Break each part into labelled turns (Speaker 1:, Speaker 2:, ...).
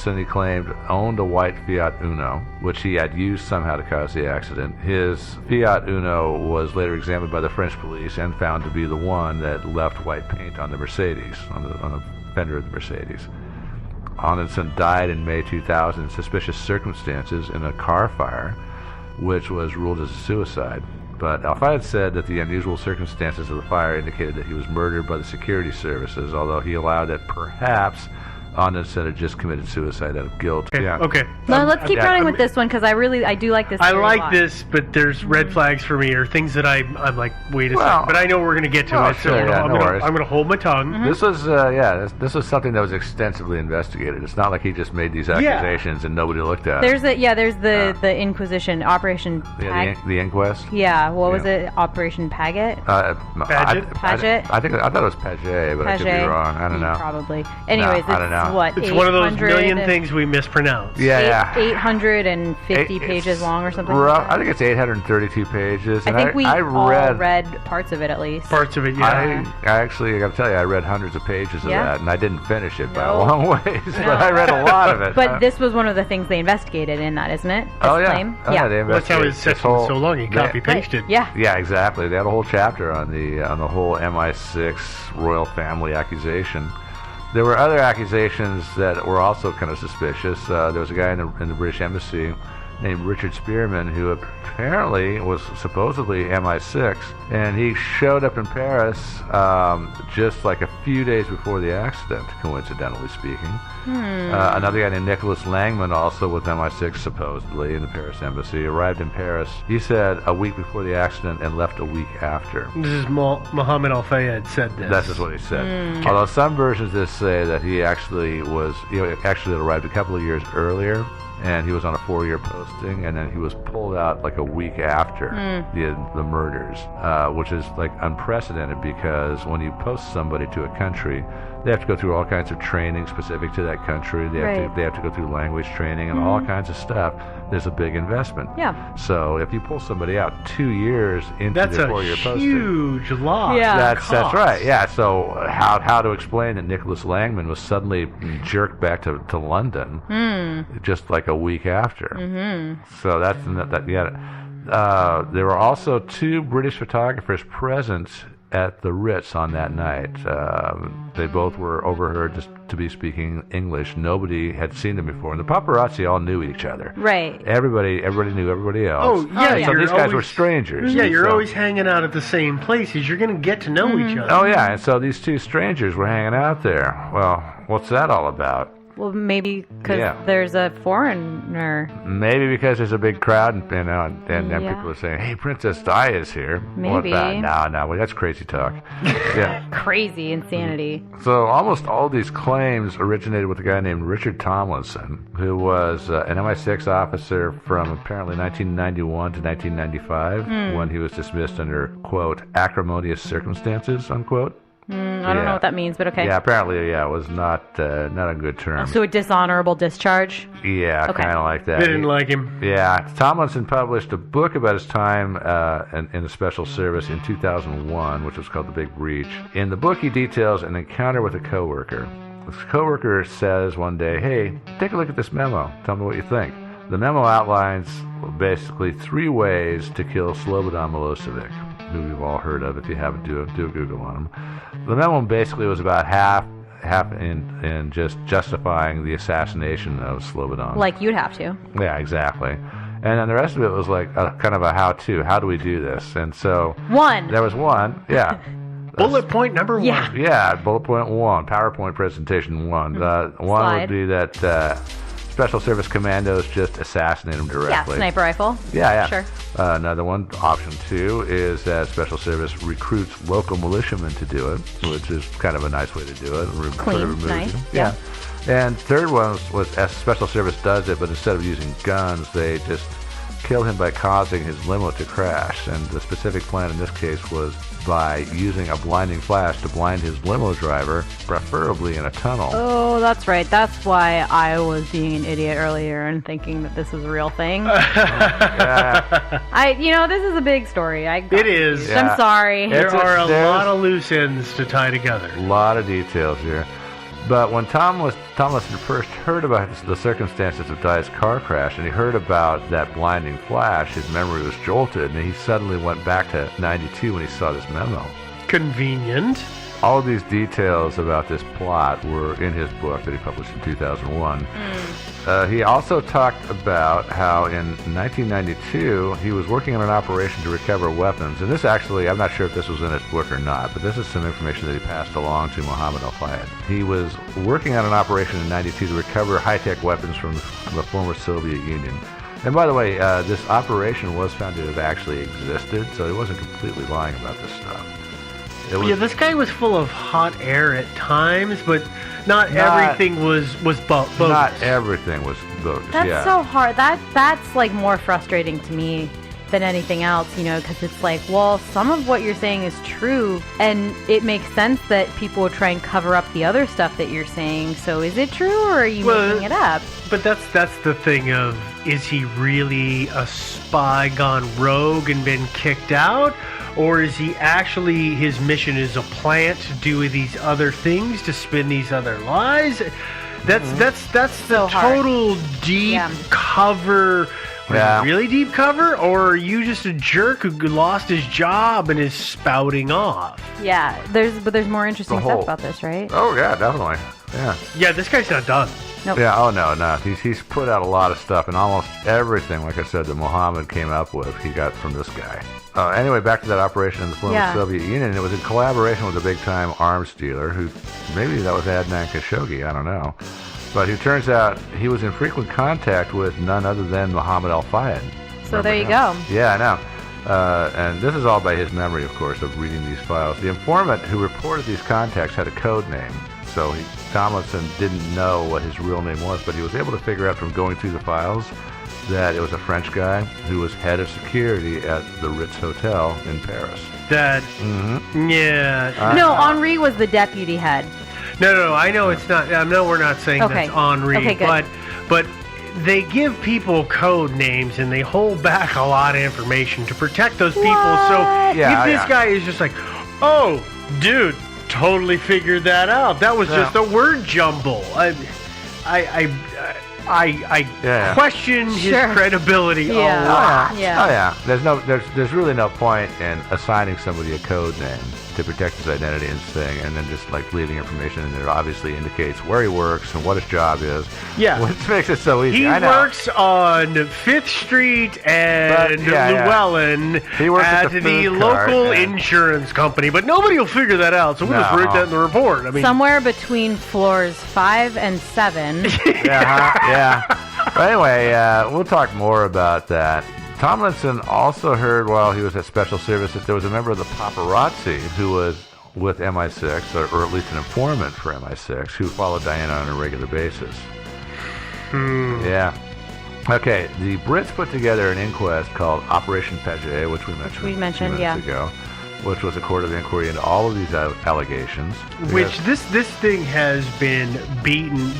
Speaker 1: Onenson, he claimed, owned a white Fiat Uno, which he had used somehow to cause the accident. His Fiat Uno was later examined by the French police and found to be the one that left white paint on the Mercedes, on the fender of the Mercedes. Onenson died in May 2000 in suspicious circumstances in a car fire, which was ruled as a suicide. But Al-Fayed said that the unusual circumstances of the fire indicated that he was murdered by the security services, although he allowed that perhaps Onenson had just committed suicide out of guilt.
Speaker 2: Okay.
Speaker 1: Yeah.
Speaker 2: Okay.
Speaker 3: Well, let's keep running with this one because I do like this.
Speaker 2: I
Speaker 3: theory a
Speaker 2: like
Speaker 3: lot.
Speaker 2: this, but there's red flags for me or things that I'm like, wait a second. But I know we're going to get to it, so I'm going to hold my tongue.
Speaker 1: Mm-hmm. This was this was something that was extensively investigated. It's not like he just made these accusations and nobody looked at it.
Speaker 3: There's the Inquisition, Operation
Speaker 1: the inquest.
Speaker 3: Yeah, what was it? Operation Paget?
Speaker 2: Paget?
Speaker 1: I thought it was Paget, but I could be wrong. I don't know.
Speaker 3: Probably. Anyways,
Speaker 1: I don't know.
Speaker 3: What?
Speaker 2: It's one of those million things we mispronounce.
Speaker 1: Yeah.
Speaker 3: 850 pages long or something.
Speaker 1: Rough, I think it's 832 pages.
Speaker 3: I think we all read parts of it at least.
Speaker 2: Parts of it, yeah.
Speaker 1: I actually, I got to tell you, I read hundreds of pages of that, and I didn't finish it by a long ways, but I read a lot of it.
Speaker 3: But this was one of the things they investigated in that, isn't it? This claim?
Speaker 1: Yeah. They
Speaker 2: That's how his section was so long. He copy-pasted.
Speaker 3: Right. Yeah.
Speaker 1: Yeah, exactly. They had a whole chapter on the whole MI6 royal family accusation. There were other accusations that were also kind of suspicious. There was a guy in the British Embassy named Richard Spearman who apparently was supposedly MI6, and he showed up in Paris just like a few days before the accident, coincidentally speaking. Another guy named Nicholas Langman, also with MI6 supposedly in the Paris Embassy, arrived in Paris, he said, a week before the accident and left a week after.
Speaker 2: This is Mohammed Al-Fayed said this.
Speaker 1: That's just what he said. Although some versions of this say that he actually arrived a couple of years earlier, and he was on a 4-year posting, and then he was pulled out like a week after the murders, which is like unprecedented because when you post somebody to a country, they have to go through all kinds of training specific to that country. They have to go through language training and all kinds of stuff. There's a big investment.
Speaker 3: Yeah.
Speaker 1: So if you pull somebody out 2 years into their 4-year posting,
Speaker 2: that's a huge loss.
Speaker 3: Yeah.
Speaker 1: That's right. Yeah. So how to explain that Nicholas Langman was suddenly jerked back to London just like a week after? So there were also 2 British photographers present at the Ritz on that night. They both were overheard to be speaking English. Nobody had seen them before, and the paparazzi all knew each other.
Speaker 3: Right.
Speaker 1: Everybody knew everybody else.
Speaker 2: Oh yeah.
Speaker 1: So these guys were strangers.
Speaker 2: Yeah, you're always hanging out at the same places. You're going to get to know each other.
Speaker 1: Oh yeah, and so these 2 strangers were hanging out there. Well, what's that all about?
Speaker 3: Well, maybe because there's a foreigner.
Speaker 1: Maybe because there's a big crowd, and people are saying, "Hey, Princess Di is here."
Speaker 3: Maybe.
Speaker 1: No, well, that's crazy talk. Yeah.
Speaker 3: Crazy insanity.
Speaker 1: So almost all these claims originated with a guy named Richard Tomlinson, who was an MI6 officer from apparently 1991 to 1995, when he was dismissed under, quote, acrimonious circumstances, unquote.
Speaker 3: I don't know what that means, but okay.
Speaker 1: Yeah, apparently, it was not a good term.
Speaker 3: So a dishonorable discharge?
Speaker 1: Yeah,
Speaker 3: okay.
Speaker 1: Kind of like that.
Speaker 2: They didn't like him.
Speaker 1: Yeah. Tomlinson published a book about his time in the Special Service in 2001, which was called The Big Breach. In the book, he details an encounter with a coworker. This coworker says one day, "Hey, take a look at this memo. Tell me what you think." The memo outlines basically 3 ways to kill Slobodan Milosevic, who we've all heard of. If you haven't, do a Google on him. The memo basically was about half in just justifying the assassination of Slobodan.
Speaker 3: Like you'd have to.
Speaker 1: Yeah, exactly. And then the rest of it was like kind of a how-to. How do we do this? And so... There was one, yeah.
Speaker 2: Bullet point number 1.
Speaker 1: Yeah, bullet point 1. PowerPoint presentation 1. One would be that... Special Service commandos just assassinate him directly.
Speaker 3: Yeah, sniper rifle.
Speaker 1: Yeah.
Speaker 3: Sure.
Speaker 1: Another one, option 2, is that Special Service recruits local militiamen to do it, which is kind of a nice way to do it.
Speaker 3: Clean, nice.
Speaker 1: Yeah. And third one was as Special Service does it, but instead of using guns, they just kill him by causing his limo to crash. And the specific plan in this case was by using a blinding flash to blind his limo driver, preferably in a tunnel.
Speaker 3: Oh, that's right. That's why I was being an idiot earlier and thinking that this was a real thing. This is a big story.
Speaker 2: It is.
Speaker 3: I'm sorry.
Speaker 2: There are a lot of loose ends to tie together.
Speaker 1: A lot of details here. But when Tomlinson first heard about the circumstances of Dye's car crash, and he heard about that blinding flash, his memory was jolted, and he suddenly went back to 92 when he saw this memo.
Speaker 2: Convenient.
Speaker 1: All of these details about this plot were in his book that he published in 2001. He also talked about how in 1992 he was working on an operation to recover weapons. And this actually, I'm not sure if this was in his book or not, but this is some information that he passed along to Muhammad al-Fayed. He was working on an operation in 92 to recover high-tech weapons from the former Soviet Union. And by the way, this operation was found to have actually existed, so he wasn't completely lying about this stuff.
Speaker 2: This guy was full of hot air at times, but not everything was bogus.
Speaker 1: Not everything was bogus.
Speaker 3: That's so hard. That's like more frustrating to me than anything else, because it's like, well, some of what you're saying is true, and it makes sense that people would try and cover up the other stuff that you're saying. So is it true, or are you making it up?
Speaker 2: But that's the thing of, is he really a spy gone rogue and been kicked out? Or is he actually, his mission is a plant to do these other things, to spin these other lies? That's the total deep cover. Really deep cover? Or are you just a jerk who lost his job and is spouting off?
Speaker 3: Yeah, there's more interesting stuff about this, right?
Speaker 1: Oh yeah, definitely.
Speaker 2: Yeah, this guy's not done.
Speaker 3: Nope.
Speaker 1: Yeah, oh no. He's put out a lot of stuff, and almost everything, like I said, that Muhammad came up with, he got from this guy. Anyway, back to that operation in the former Soviet Union. It was in collaboration with a big-time arms dealer, who, maybe that was Adnan Khashoggi, I don't know. But who turns out he was in frequent contact with none other than Muhammad al-Fayed.
Speaker 3: So there you go.
Speaker 1: Yeah, I know. And this is all by his memory, of course, of reading these files. The informant who reported these contacts had a code name, so Tomlinson didn't know what his real name was, but he was able to figure out from going through the files that it was a French guy who was head of security at the Ritz Hotel in Paris.
Speaker 2: No,
Speaker 3: Henri was the deputy head.
Speaker 2: No, I know it's not. No, we're not saying that's Henri.
Speaker 3: Okay, good.
Speaker 2: But they give people code names and they hold back a lot of information to protect those people. So if this guy is just like, oh, dude, totally figured that out. That was just a word jumble. I question his credibility a lot.
Speaker 1: Oh yeah. There's really no point in assigning somebody a code name to protect his identity and then just like leaving information in there. Obviously indicates where he works and what his job is.
Speaker 2: Yeah.
Speaker 1: Which makes it so easy.
Speaker 2: He works on 5th Street and Llewellyn at the local insurance company, but nobody will figure that out, so we'll just write that in the report. I mean,
Speaker 3: somewhere between floors 5 and 7.
Speaker 1: Yeah. But anyway, we'll talk more about that. Tomlinson also heard while he was at Special Service that there was a member of the paparazzi who was with MI6, or at least an informant for MI6, who followed Diana on a regular basis. Yeah. Okay, the Brits put together an inquest called Operation Paget, which we mentioned a few minutes ago, which was a court of inquiry into all of these allegations.
Speaker 2: Which this thing has been beaten.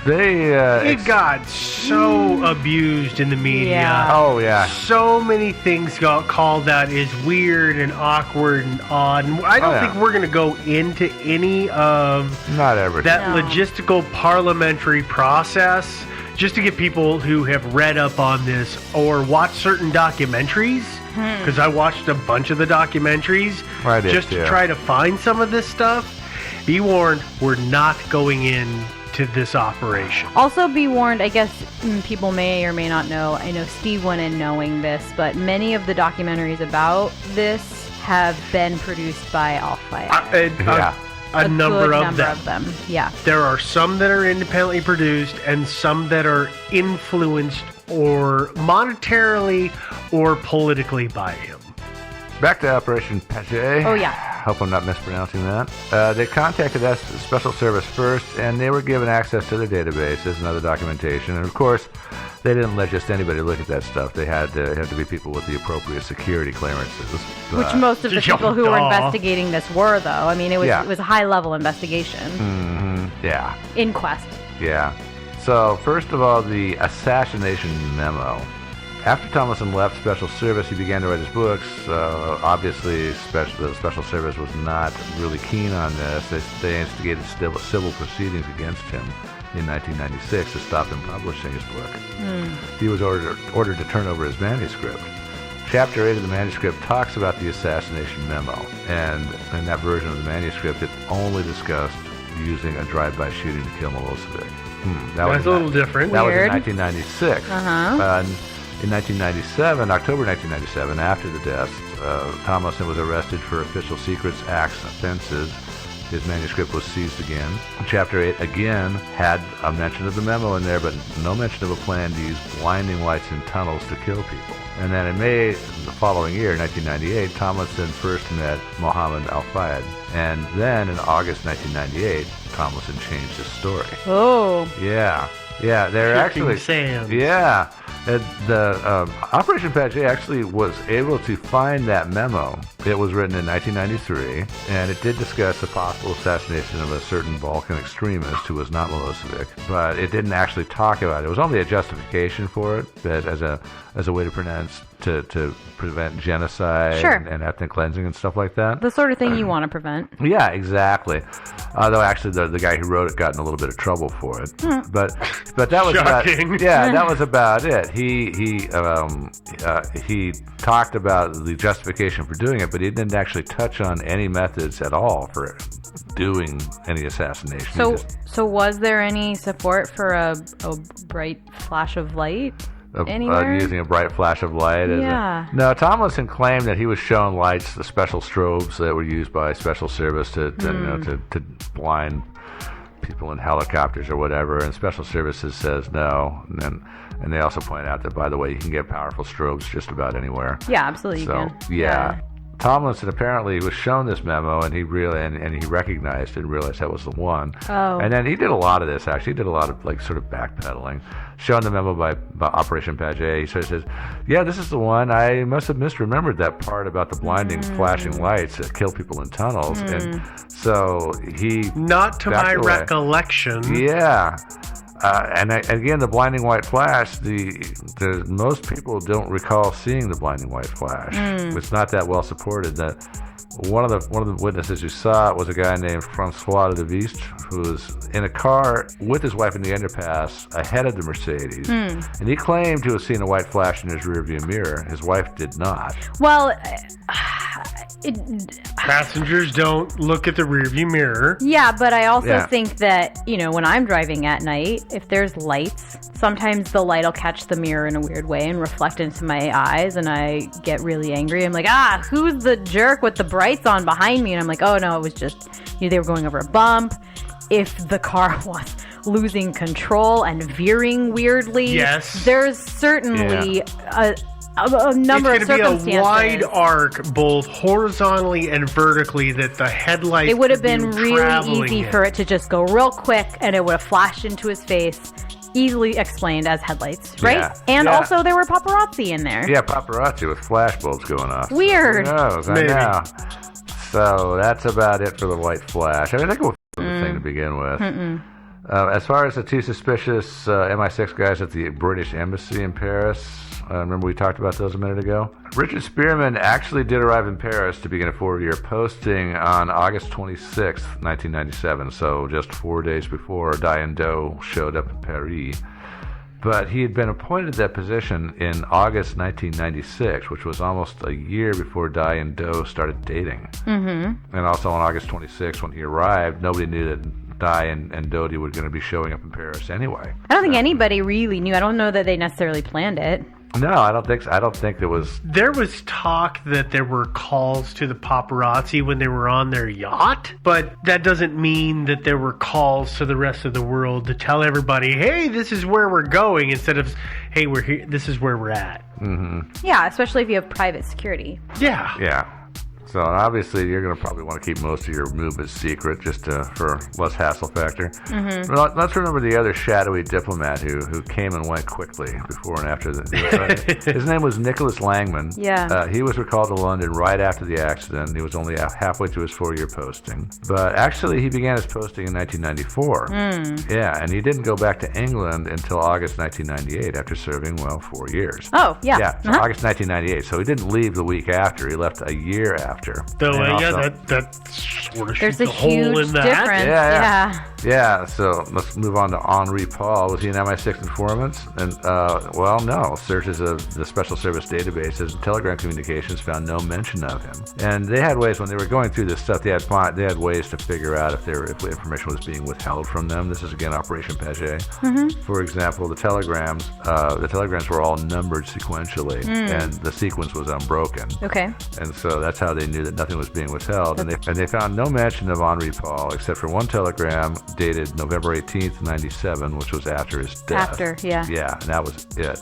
Speaker 2: It got so abused in the media.
Speaker 3: Yeah.
Speaker 1: Oh, yeah.
Speaker 2: So many things got called out as weird and awkward and odd. And I don't think we're going to go into any of that logistical parliamentary process just to get people who have read up on this or watched certain documentaries. Because I watched a bunch of the documentaries just to try to find some of this stuff. Be warned, we're not going in to this operation.
Speaker 3: Also be warned, I guess people may or may not know, I know Steve went in knowing this, but many of the documentaries about this have been produced by Al-Fayed.
Speaker 2: A number of them.
Speaker 3: Yeah.
Speaker 2: There are some that are independently produced and some that are influenced or monetarily or politically by him.
Speaker 1: Back to Operation Paget.
Speaker 3: Oh, yeah.
Speaker 1: Hope I'm not mispronouncing that. They contacted us, Special Service first, and they were given access to their databases and other documentation. And of course, they didn't let just anybody look at that stuff. They had to be people with the appropriate security clearances.
Speaker 3: Which most of the people who were investigating this were, though. I mean, it was a high-level investigation.
Speaker 1: Mm-hmm. Yeah.
Speaker 3: Inquest.
Speaker 1: Yeah. So, first of all, the assassination memo. After Tomlinson left Special Service, he began to write his books. Obviously, the Special Service was not really keen on this. They instigated civil proceedings against him in 1996 to stop him publishing his book. He was ordered to turn over his manuscript. Chapter 8 of the manuscript talks about the assassination memo, and in that version of the manuscript, it only discussed using a drive-by shooting to kill Milosevic.
Speaker 2: That's a little different.
Speaker 1: That was in 1996. In 1997, October 1997, after the deaths, Tomlinson was arrested for Official Secrets Acts offenses. His manuscript was seized again. Chapter 8 again had a mention of the memo in there, but no mention of a plan to use blinding lights in tunnels to kill people. And then in May the following year, 1998, Tomlinson first met Mohammed Al-Fayed. And then in August 1998, Tomlinson changed his story.
Speaker 3: Oh.
Speaker 1: Yeah. Yeah, they're actually...
Speaker 2: Sands.
Speaker 1: Yeah. The Operation Patch A actually was able to find that memo. It was written in 1993, and it did discuss the possible assassination of a certain Balkan extremist who was not Milosevic, but it didn't actually talk about it. It was only a justification for it, but as a way to prevent genocide and ethnic cleansing and stuff like that.
Speaker 3: The sort of thing you want to prevent.
Speaker 1: Yeah, exactly. Although actually the guy who wrote it got in a little bit of trouble for it. But that was that was about it. He talked about the justification for doing it, but he didn't actually touch on any methods at all for doing any assassination.
Speaker 3: So was there any support for a bright flash of light?
Speaker 1: Using a bright flash of light. No, Tomlinson claimed that he was shown lights, the special strobes that were used by Special Service to blind people in helicopters or whatever, and Special Services says no. And they also point out that, by the way, you can get powerful strobes just about anywhere.
Speaker 3: Yeah, absolutely.
Speaker 1: So,
Speaker 3: you can.
Speaker 1: Yeah. Tomlinson apparently was shown this memo, and he really and he recognized it and realized that was the one.
Speaker 3: Oh.
Speaker 1: And then he did a lot of this, actually. He did a lot of, sort of backpedaling. Shown the memo by Operation Patch A, he sort of says, yeah, this is the one. I must have misremembered that part about the blinding, flashing lights that kill people in tunnels. And so he...
Speaker 2: Not to my recollection.
Speaker 1: Yeah. And again, the blinding white flash, the most people don't recall seeing the blinding white flash. It's not that well supported. One of the witnesses who saw it was a guy named Francois de Viste, who was in a car with his wife in the underpass ahead of the Mercedes, and he claimed to have seen a white flash in his rearview mirror. His wife did not.
Speaker 3: Well,
Speaker 2: passengers don't look at the rearview mirror.
Speaker 3: Yeah, but I also think that, when I'm driving at night, if there's lights, sometimes the light will catch the mirror in a weird way and reflect into my eyes, and I get really angry. I'm like, who's the jerk with the brights on behind me? And I'm like, oh no, it was just, they were going over a bump. If the car was losing control and veering weirdly, there's certainly a number of circumstances. It's going to be a wide
Speaker 2: arc, both horizontally and vertically, that the headlights.
Speaker 3: It would have been really easy for it to just go real quick, and it would have flashed into his face. Easily explained as headlights, right?
Speaker 1: Yeah.
Speaker 3: And also there were paparazzi in there.
Speaker 1: Yeah, paparazzi with flashbulbs going off.
Speaker 3: Weird.
Speaker 1: Who knows? I know. So that's about it for the white flash. I mean, I think it was the thing to begin with. As far as the two suspicious MI6 guys at the British Embassy in Paris, remember we talked about those a minute ago? Richard Spearman actually did arrive in Paris to begin a 4-year posting on August 26, 1997, so just 4 days before Diane Doe showed up in Paris. But he had been appointed that position in August 1996, which was almost a year before Diane Doe started dating. And also on August 26, when he arrived, nobody knew that Di and Dodie were going to be showing up in Paris anyway.
Speaker 3: I don't think anybody really knew. I don't know that they necessarily planned it.
Speaker 1: No, I don't think so. I don't think there was...
Speaker 2: There was talk that there were calls to the paparazzi when they were on their yacht, but that doesn't mean that there were calls to the rest of the world to tell everybody, hey, this is where we're going, instead of, hey, we're here, this is where we're at.
Speaker 3: Yeah, especially if you have private security.
Speaker 2: Yeah.
Speaker 1: Yeah. So obviously you're going to probably want to keep most of your movements secret just for less hassle factor. Mm-hmm. But let's remember the other shadowy diplomat who came and went quickly before and after the his name was Nicholas Langman.
Speaker 3: Yeah.
Speaker 1: He was recalled to London right after the accident. He was only halfway through his 4-year posting. But actually he began his posting in 1994. Yeah, and he didn't go back to England until August 1998 after serving, 4 years.
Speaker 3: Oh, yeah.
Speaker 1: Yeah, so August 1998. So he didn't leave the week after. He left a year after.
Speaker 2: So, that sort of shoots a hole in that.
Speaker 3: Difference.
Speaker 1: Yeah, so let's move on to Henri Paul. Was he an MI6 informant? And, no. Searches of the Special Service databases and telegram communications found no mention of him. And they had ways, when they were going through this stuff, they had ways to figure out if information was being withheld from them. This is, again, Operation Paget. Mm-hmm. For example, the telegrams were all numbered sequentially, and the sequence was unbroken.
Speaker 3: Okay.
Speaker 1: And so that's how they knew that nothing was being withheld. And they found no mention of Henri Paul except for one telegram dated November 18th, 97, which was after his death.
Speaker 3: After, yeah.
Speaker 1: Yeah, and that was it.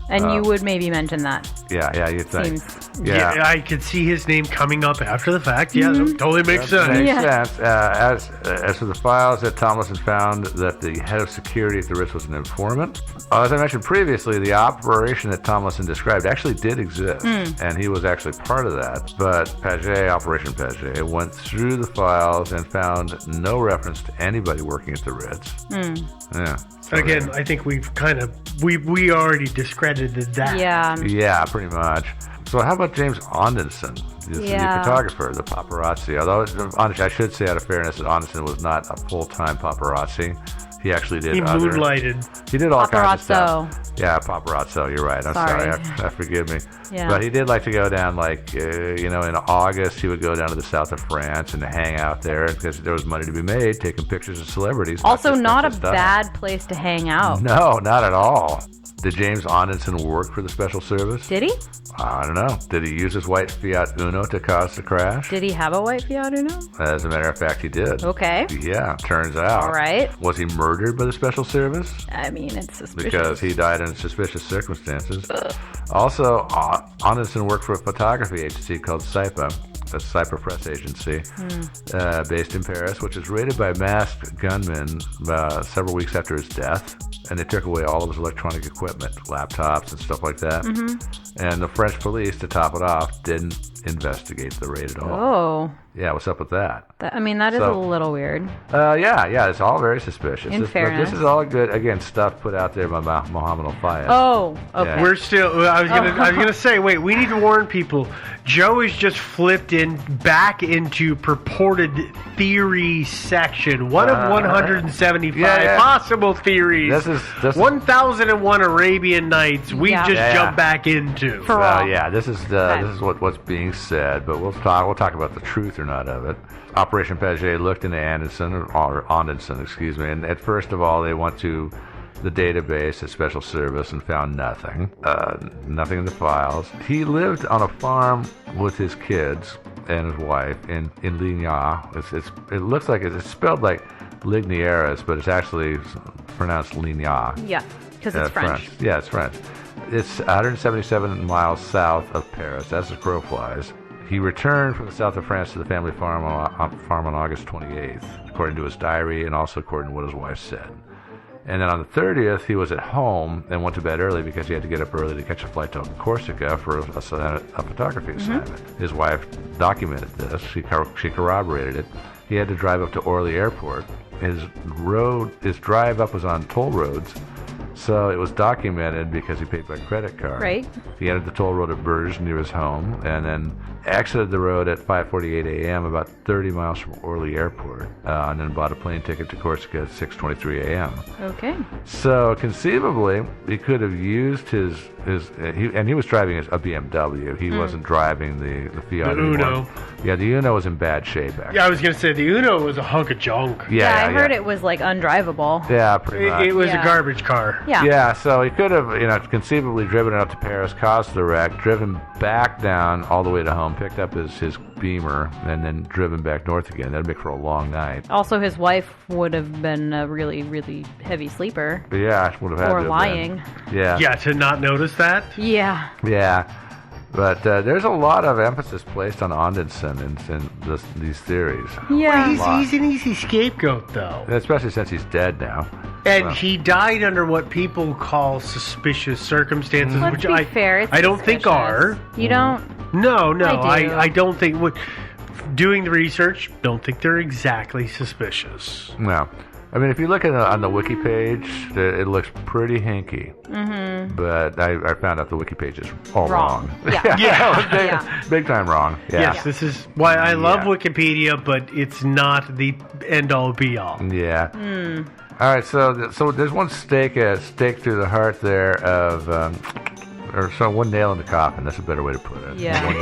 Speaker 3: And you would maybe mention that.
Speaker 1: Yeah, you think.
Speaker 2: Yeah, I could see his name coming up after the fact. Yeah, that totally makes sense.
Speaker 1: Makes sense. As for the files that Tomlinson found, that the head of security at the Ritz was an informant. As I mentioned previously, the operation that Tomlinson described actually did exist, and he was actually part of that. But Operation Paget, went through the files and found no reference to anybody working at the Ritz. Yeah.
Speaker 2: Again, I think we already discredited that.
Speaker 1: Yeah, pretty much. So how about James Ondenson, the photographer, the paparazzi? Although, I should say out of fairness that Ondenson was not a full-time paparazzi. He actually did.
Speaker 2: He moonlighted.
Speaker 1: He did all kinds of stuff. Yeah, paparazzo. You're right. I'm sorry. Forgive me.
Speaker 3: Yeah.
Speaker 1: But he did like to go down, in August, he would go down to the south of France and hang out there because there was money to be made taking pictures of celebrities.
Speaker 3: Also, not a bad place to hang out.
Speaker 1: No, not at all. Did James Ondenson work for the Special Service?
Speaker 3: Did he?
Speaker 1: I don't know. Did he use his white Fiat Uno to cause the crash?
Speaker 3: Did he have a white Fiat Uno?
Speaker 1: As a matter of fact, he did.
Speaker 3: Okay.
Speaker 1: Yeah, turns out.
Speaker 3: All right.
Speaker 1: Was he murdered by the Special Service?
Speaker 3: I mean, it's suspicious.
Speaker 1: Because he died in suspicious circumstances. Also, Ondenson worked for a photography agency called SIPA. A cyber press agency based in Paris, which was raided by masked gunmen several weeks after his death, and they took away all of his electronic equipment, laptops and stuff like that. And the French police, to top it off, didn't investigate the raid at all.
Speaker 3: Oh.
Speaker 1: Yeah, what's up with that?
Speaker 3: That is a little weird.
Speaker 1: Yeah, it's all very suspicious.
Speaker 3: Fairness.
Speaker 1: This is all good, again, stuff put out there by Mohammed Al-Fayed.
Speaker 3: Oh, okay.
Speaker 1: Yeah.
Speaker 2: We're still, I was gonna say, wait, we need to warn people. Joe is just flipped back into purported theory section. One of 175 possible theories.
Speaker 1: This is
Speaker 2: 1001 Arabian Nights. We jump back into.
Speaker 1: This is what's being said, but we'll talk about the truth or not of it. Operation Paget looked into Ondenson, and at first of all, they went to the database at Special Service and found nothing. Nothing in the files. He lived on a farm with his kids and his wife in Lignas. It looks like it's spelled like Lignieres, but it's actually pronounced Lignas.
Speaker 3: Yeah, because it's French.
Speaker 1: Yeah, it's French. It's 177 miles south of Paris, as the crow flies. He returned from the south of France to the family farm on August 28th, according to his diary and also according to what his wife said. And then on the 30th, he was at home and went to bed early because he had to get up early to catch a flight to Corsica for a photography assignment. His wife documented this. She corroborated it. He had to drive up to Orly Airport. His drive up was on toll roads, so it was documented because he paid by credit card.
Speaker 3: Right.
Speaker 1: He entered the toll road at Bourges near his home and then exited the road at 5:48 a.m. about 30 miles from Orly Airport, and then bought a plane ticket to Corsica at 6:23 a.m.
Speaker 3: Okay.
Speaker 1: So conceivably, he could have used he was driving a BMW. He wasn't driving the Fiat
Speaker 2: Uno.
Speaker 1: Yeah, the Uno was in bad shape, actually.
Speaker 2: Yeah, I was going to say, the Uno was a hunk of junk.
Speaker 3: Yeah, I heard it was like undrivable.
Speaker 1: Yeah, pretty much.
Speaker 2: It was a garbage car.
Speaker 3: Yeah.
Speaker 1: Yeah, so he could have, conceivably driven it up to Paris, caused the wreck, driven back down all the way to home, picked up his Beamer, and then driven back north again. That'd make for a long night.
Speaker 3: Also, his wife would have been a really, really heavy sleeper.
Speaker 1: Yeah, would have had to.
Speaker 3: Or lying.
Speaker 1: Yeah.
Speaker 2: Yeah, to not notice that?
Speaker 3: Yeah.
Speaker 1: Yeah. But there's a lot of emphasis placed on Ondenson in these theories.
Speaker 3: Yeah.
Speaker 2: Well, he's an easy scapegoat, though.
Speaker 1: Especially since he's dead now.
Speaker 2: And he died under what people call suspicious circumstances,
Speaker 3: Let's
Speaker 2: which
Speaker 3: be fair, it's
Speaker 2: I don't think are.
Speaker 3: You don't?
Speaker 2: No,
Speaker 3: I
Speaker 2: don't think. Doing the research, don't think they're exactly suspicious.
Speaker 1: No. I mean, if you look on the wiki page, it looks pretty hinky. Mm-hmm. But I found out the wiki page is all wrong.
Speaker 3: Yeah.
Speaker 1: Big time wrong. Yeah.
Speaker 2: Yes, this is why I love Wikipedia, but it's not the end-all, be-all.
Speaker 1: Yeah. All right, so there's one stake through the heart there of, or so one nail in the coffin. That's a better way to put it.
Speaker 3: Yeah.